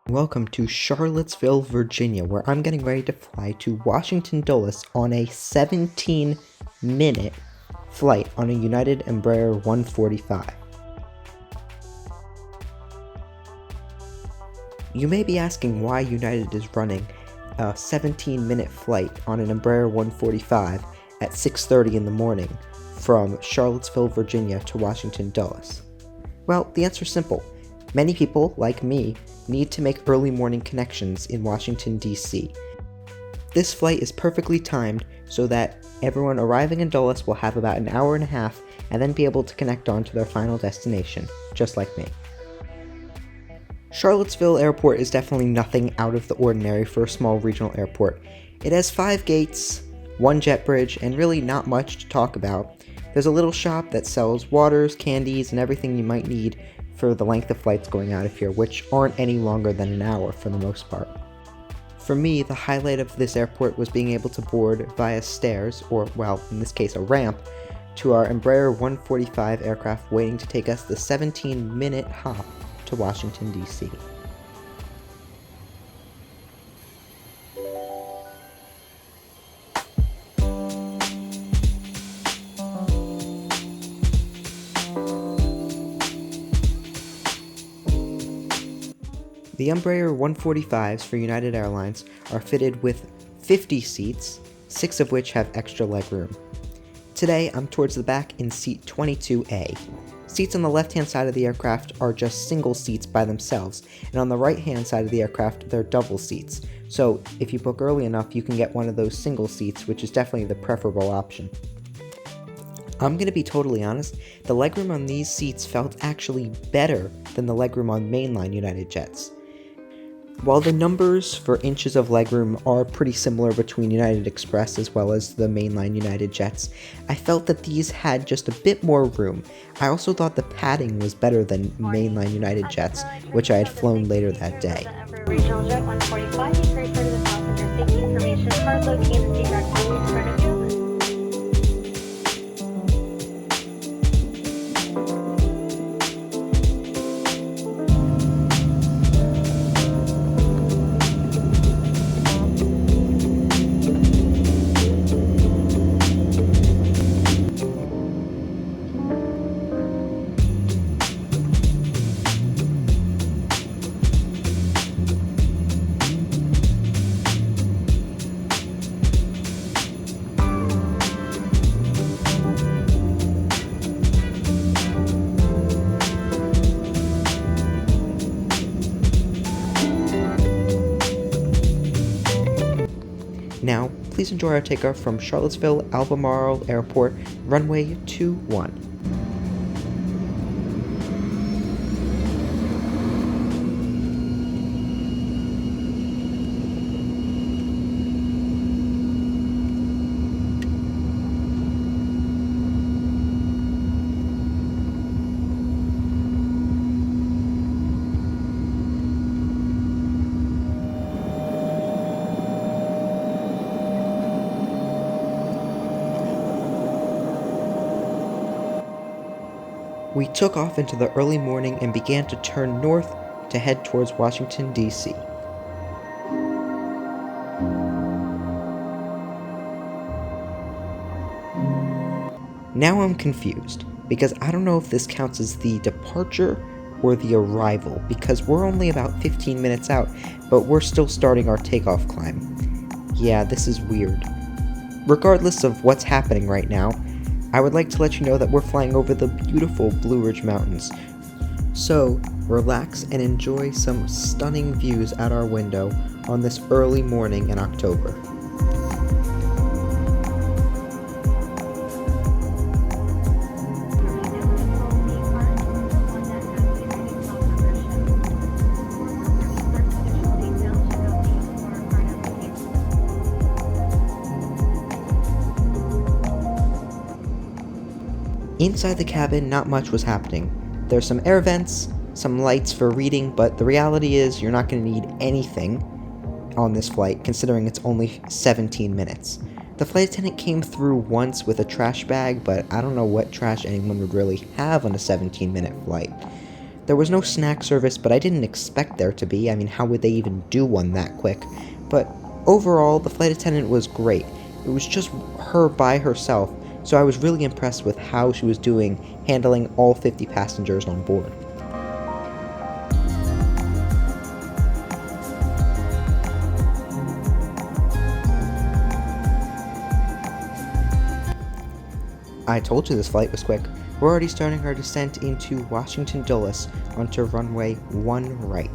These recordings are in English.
Welcome to Charlottesville, Virginia, where I'm getting ready to fly to Washington Dulles on a 17-minute flight on a United Embraer 145. You may be asking why United is running a 17-minute flight on an Embraer 145 at 6:30 in the morning from Charlottesville, Virginia to Washington Dulles. Well, the answer is simple. Many people, like me, need to make early morning connections in Washington, D.C. This flight is perfectly timed so that everyone arriving in Dulles will have about an hour and a half and then be able to connect on to their final destination, just like me. Charlottesville Airport is definitely nothing out of the ordinary for a small regional airport. It has 5 gates, 1 jet bridge, and really not much to talk about. There's a little shop that sells waters, candies, and everything you might need for the length of flights going out of here, which aren't any longer than an hour for the most part. For me, the highlight of this airport was being able to board via stairs, or well, in this case a ramp, to our Embraer 145 aircraft waiting to take us the 17-minute hop to Washington, D.C. The Embraer 145s for United Airlines are fitted with 50 seats, 6 of which have extra legroom. Today, I'm towards the back in seat 22A. Seats on the left-hand side of the aircraft are just single seats by themselves, and on the right-hand side of the aircraft, they're double seats. So, if you book early enough, you can get one of those single seats, which is definitely the preferable option. I'm gonna be totally honest, the legroom on these seats felt actually better than the legroom on mainline United jets. While the numbers for inches of legroom are pretty similar between United Express as well as the mainline United jets, I felt that these had just a bit more room. I also thought the padding was better than mainline United jets, which I had flown later that day. Regional Jet 145, you can refer to the passenger safety information card located in the seat rack in front of you. Now, please enjoy our takeoff from Charlottesville Albemarle Airport, runway 21. We took off into the early morning and began to turn north to head towards Washington, D.C. Now I'm confused, because I don't know if this counts as the departure or the arrival, because we're only about 15 minutes out, but we're still starting our takeoff climb. Yeah, this is weird. Regardless of what's happening right now, I would like to let you know that we're flying over the beautiful Blue Ridge Mountains. So, relax and enjoy some stunning views out our window on this early morning in October. Inside the cabin, not much was happening. There's some air vents, some lights for reading, but the reality is you're not going to need anything on this flight, considering it's only 17 minutes. The flight attendant came through once with a trash bag, but I don't know what trash anyone would really have on a 17-minute flight. There was no snack service, but I didn't expect there to be. I mean, how would they even do one that quick? But overall, the flight attendant was great. It was just her by herself, so I was really impressed with how she was doing handling all 50 passengers on board. I told you this flight was quick. We're already starting our descent into Washington Dulles onto runway 1 right.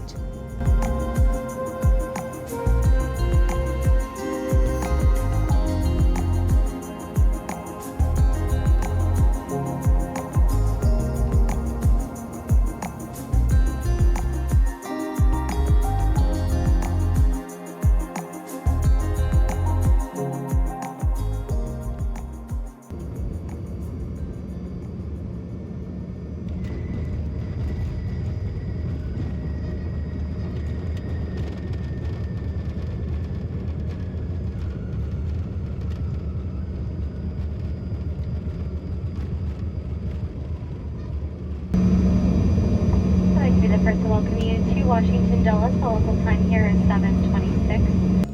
The first to welcome you to Washington Dulles. The local time here is 7:26.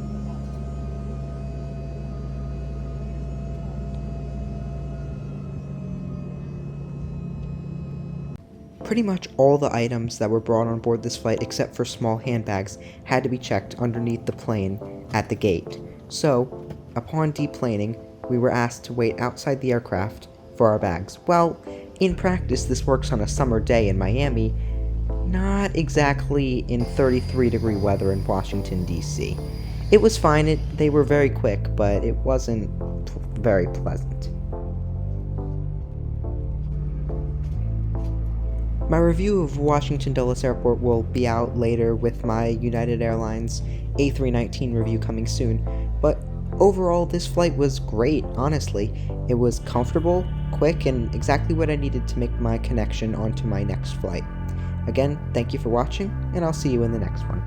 Pretty much all the items that were brought on board this flight, except for small handbags, had to be checked underneath the plane at the gate. So, upon deplaning, we were asked to wait outside the aircraft for our bags. Well, in practice, this works on a summer day in Miami, not exactly in 33-degree weather in Washington, D.C. It was fine, they were very quick, but it wasn't very pleasant. My review of Washington Dulles Airport will be out later with my United Airlines A319 review coming soon, but overall this flight was great, honestly. It was comfortable, quick, and exactly what I needed to make my connection onto my next flight. Again, thank you for watching, and I'll see you in the next one.